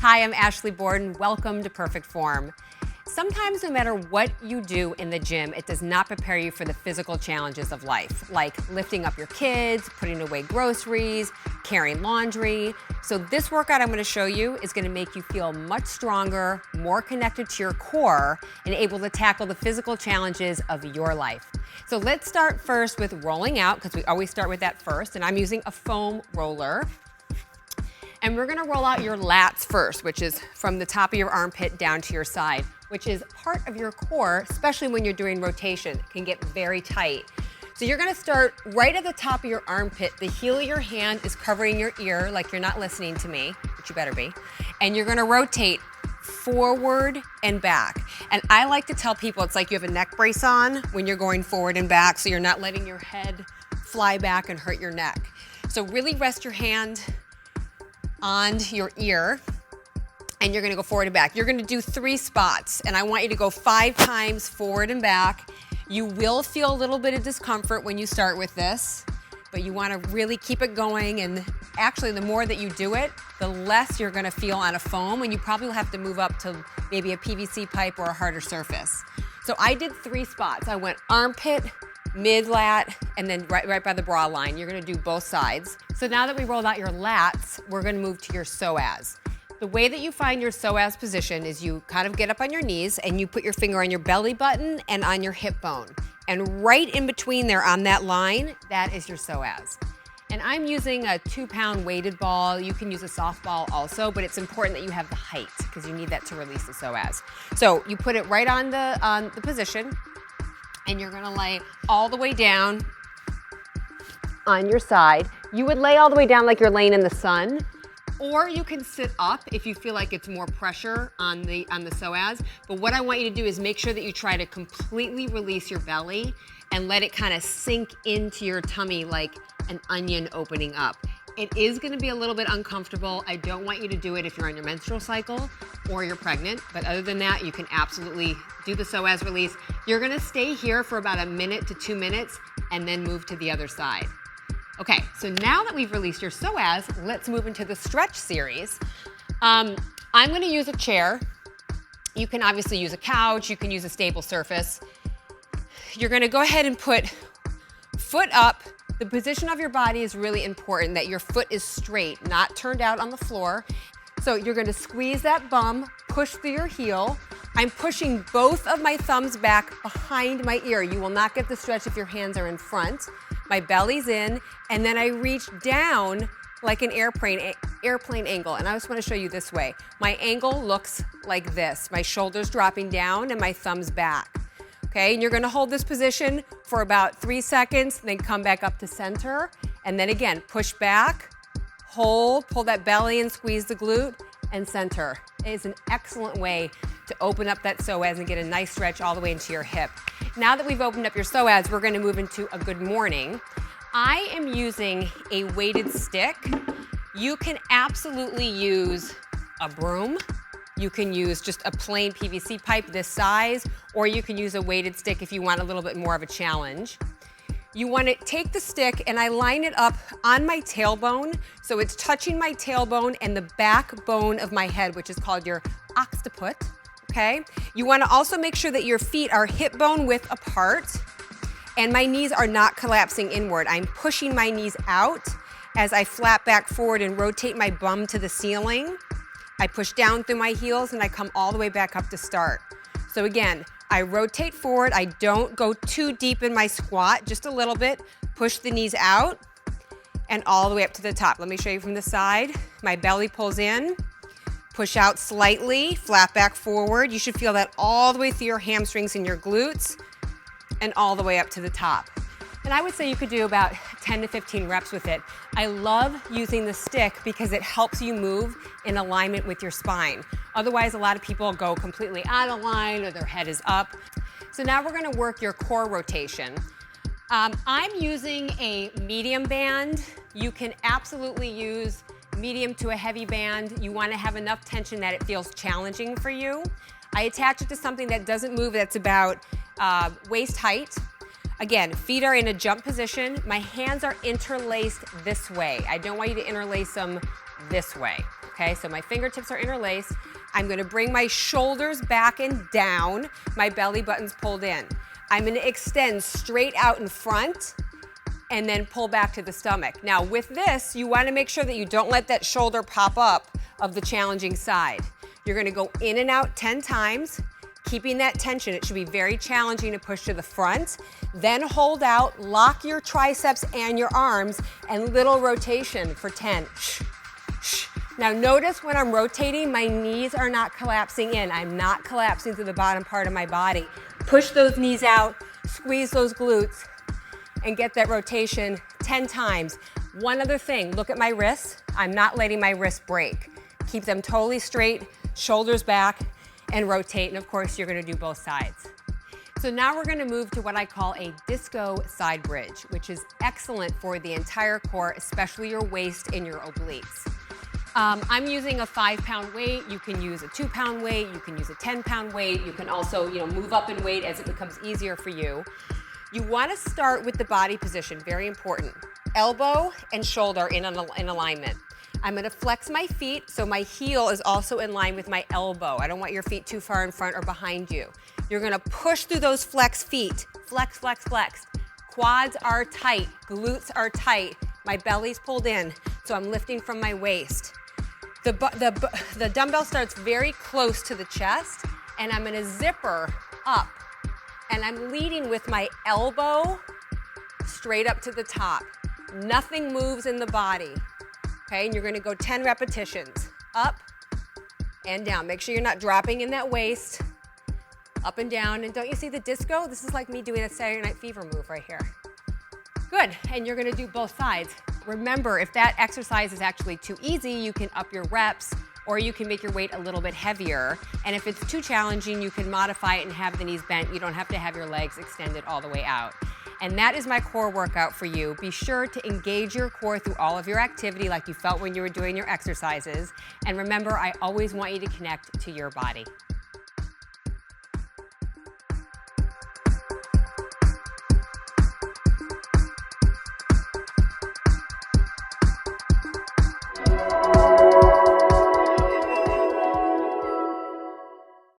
Hi, I'm Ashley Borden. Welcome to Perfect Form. Sometimes no matter what you do in the gym, it does not prepare you for the physical challenges of life, like lifting up your kids, putting away groceries, carrying laundry. So this workout I'm going to show you is going to make you feel much stronger, more connected to your core, and able to tackle the physical challenges of your life. So let's start first with rolling out, because we always start with that first, and I'm using a foam roller. And we're gonna roll out your lats first, which is from the top of your armpit down to your side, which is part of your core, especially when you're doing rotation. It can get very tight. So you're gonna start right at the top of your armpit. The heel of your hand is covering your ear like you're not listening to me, but you better be. And you're gonna rotate forward and back. And I like to tell people it's like you have a neck brace on when you're going forward and back, so you're not letting your head fly back and hurt your neck. So really rest your hand on your ear, and you're gonna go forward and back. You're gonna do 3 spots, and I want you to go 5 times forward and back. You will feel a little bit of discomfort when you start with this, but you wanna really keep it going, and actually the more that you do it, the less you're gonna feel on a foam, and you probably will have to move up to maybe a PVC pipe or a harder surface. So I did 3 spots. I went armpit, mid-lat, and then right by the bra line. You're gonna do both sides. So now that we rolled out your lats, we're gonna move to your psoas. The way that you find your psoas position is you kind of get up on your knees and you put your finger on your belly button and on your hip bone. And right in between there on that line, that is your psoas. And I'm using a 2-pound weighted ball. You can use a softball also, but it's important that you have the height because you need that to release the psoas. So you put it right on the position, and you're gonna lay all the way down on your side. You would lay all the way down like you're laying in the sun, or you can sit up if you feel like it's more pressure on the psoas. But what I want you to do is make sure that you try to completely release your belly and let it kind of sink into your tummy like an onion opening up. It is gonna be a little bit uncomfortable. I don't want you to do it if you're on your menstrual cycle or you're pregnant, but other than that, you can absolutely do the psoas release. You're gonna stay here for about 1 to 2 minutes and then move to the other side. Okay, so now that we've released your psoas, let's move into the stretch series. I'm gonna use a chair. You can obviously use a couch, you can use a stable surface. You're gonna go ahead and put foot up. The position of your body is really important, that your foot is straight, not turned out on the floor. So you're gonna squeeze that bum, push through your heel. I'm pushing both of my thumbs back behind my ear. You will not get the stretch if your hands are in front. My belly's in, and then I reach down like an airplane angle. And I just wanna show you this way. My angle looks like this. My shoulders dropping down and my thumbs back. Okay, and you're gonna hold this position for about 3 seconds, then come back up to center. And then again, push back, hold, pull that belly and squeeze the glute, and center. It is an excellent way to open up that psoas and get a nice stretch all the way into your hip. Now that we've opened up your psoas, we're gonna move into a good morning. I am using a weighted stick. You can absolutely use a broom. You can use just a plain PVC pipe this size, or you can use a weighted stick if you want a little bit more of a challenge. You want to take the stick, and I line it up on my tailbone, so it's touching my tailbone and the backbone of my head, which is called your occiput, okay? You want to also make sure that your feet are hip bone width apart, and my knees are not collapsing inward. I'm pushing my knees out as I flap back forward and rotate my bum to the ceiling. I push down through my heels and I come all the way back up to start. So again, I rotate forward. I don't go too deep in my squat, just a little bit. Push the knees out and all the way up to the top. Let me show you from the side. My belly pulls in, push out slightly, flap back forward. You should feel that all the way through your hamstrings and your glutes and all the way up to the top. And I would say you could do about 10 to 15 reps with it. I love using the stick because it helps you move in alignment with your spine. Otherwise, a lot of people go completely out of line or their head is up. So now we're gonna work your core rotation. I'm using a medium band. You can absolutely use medium to a heavy band. You wanna have enough tension that it feels challenging for you. I attach it to something that doesn't move, that's about waist height. Again, feet are in a jump position. My hands are interlaced this way. I don't want you to interlace them this way. Okay, so my fingertips are interlaced. I'm gonna bring my shoulders back and down, my belly button's pulled in. I'm gonna extend straight out in front and then pull back to the stomach. Now with this, you wanna make sure that you don't let that shoulder pop up of the challenging side. You're gonna go in and out 10 times, keeping that tension. It should be very challenging to push to the front. Then hold out, lock your triceps and your arms, and little rotation for 10. Shh, shh. Now notice when I'm rotating, my knees are not collapsing in. I'm not collapsing to the bottom part of my body. Push those knees out, squeeze those glutes, and get that rotation 10 times. One other thing, look at my wrists. I'm not letting my wrists break. Keep them totally straight, shoulders back, and rotate. And of course, you're gonna do both sides. So now we're gonna move to what I call a disco side bridge, which is excellent for the entire core, especially your waist and your obliques. I'm using a 5-pound weight. You can use a 2-pound weight. You can use a 10-pound weight. You can also, move up in weight as it becomes easier for you. You want to start with the body position, very important. Elbow and shoulder in alignment. I'm going to flex my feet so my heel is also in line with my elbow. I don't want your feet too far in front or behind you. You're going to push through those flex feet. Flex, flex, flex. Quads are tight. Glutes are tight. My belly's pulled in, so I'm lifting from my waist. The dumbbell starts very close to the chest, and I'm going to zipper up. And I'm leading with my elbow straight up to the top. Nothing moves in the body. Okay, and you're gonna go 10 repetitions. Up and down. Make sure you're not dropping in that waist. Up and down. And don't you see the disco? This is like me doing a Saturday Night Fever move right here. Good, and you're gonna do both sides. Remember, if that exercise is actually too easy, you can up your reps, or you can make your weight a little bit heavier. And if it's too challenging, you can modify it and have the knees bent. You don't have to have your legs extended all the way out. And that is my core workout for you. Be sure to engage your core through all of your activity like you felt when you were doing your exercises. And remember, I always want you to connect to your body.